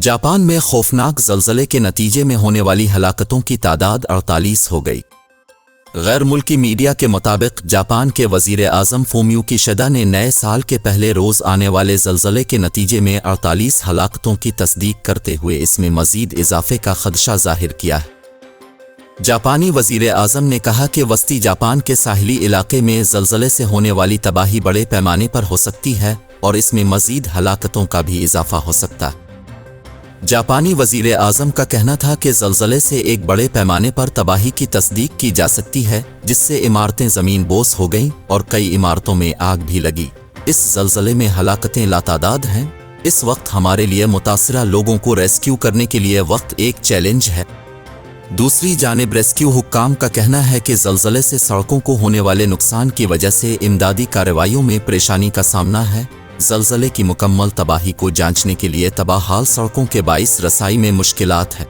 Japan में खौफनाक ज़लज़ले के नतीजे में होने वाली हलाकतों की तादाद 48 हो गई। गैर मुल्की मीडिया के मुताबिक जापान के वज़ीर आज़म फुमियो किशिदा ने नए साल के पहले रोज़ आने वाले ज़लज़ले के नतीजे में 48 हलाकतों की तस्दीक करते हुए इसमें मज़ीद इजाफे का खदशा ज़ाहिर किया है। जापानी वज़ीर आज़म ने कहा कि वस्ती जापान के साहिली इलाके में ज़लज़ले से होने वाली तबाही बड़े पैमाने पर हो सकती है और इसमें मज़ीद हलाकतों का भी इजाफा हो सकता है। जापानी वज़ीर आज़म का कहना था कि ज़लज़ले से एक बड़े पैमाने पर तबाही की तस्दीक की जा सकती है, जिससे इमारतें ज़मीन बोस हो गईं और कई इमारतों में आग भी लगी। इस ज़लज़ले में हलाकतें लातादाद हैं। इस वक्त हमारे लिए मुतासरा लोगों को रेस्क्यू करने के लिए वक्त एक चैलेंज है। दूसरी जानिब रेस्क्यू हुक्काम का कहना है कि ज़लज़ले से सड़कों को होने वाले नुकसान की वजह से इमदादी कार्रवाइयों में परेशानी का सामना है। ज़लज़ले की मुकम्मल तबाही को जांचने के लिए तबाहाल सड़कों के बाइस रसाई में मुश्किलात है।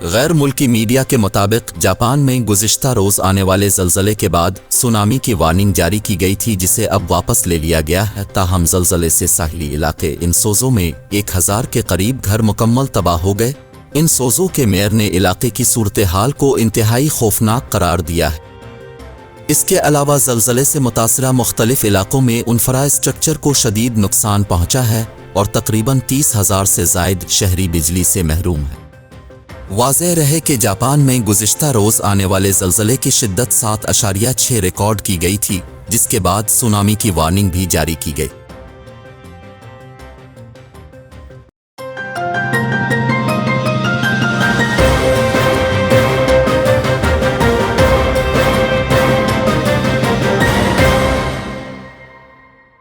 गैर मुल्की मीडिया के मुताबिक जापान में गुज़िश्ता रोज़ आने वाले ज़लज़ले के बाद सुनामी की वार्निंग जारी की गई थी, जिसे अब वापस ले लिया गया है। ताहम ज़लज़ले से साहिली इलाके इनसोज़ो में 1000 के करीब घर मुकम्मल तबाह हो गए। इनसोज़ो के मेयर ने इलाके की सूरत हाल को इंतहाई खौफनाक करार दिया है। इसके अलावा ज़लज़ले से मुतासरा मुख्तलिफ इलाकों में इंफ्रास्ट्रक्चर को शदीद नुकसान पहुंचा है और तकरीबन 30,000 से ज़ायद शहरी बिजली से महरूम है। वाज़ेह रहे कि जापान में गुज़िश्ता रोज़ आने वाले ज़लज़ले की शिद्दत 7.6 रिकॉर्ड की गई थी, जिसके बाद सुनामी की वार्निंग भी जारी की गई।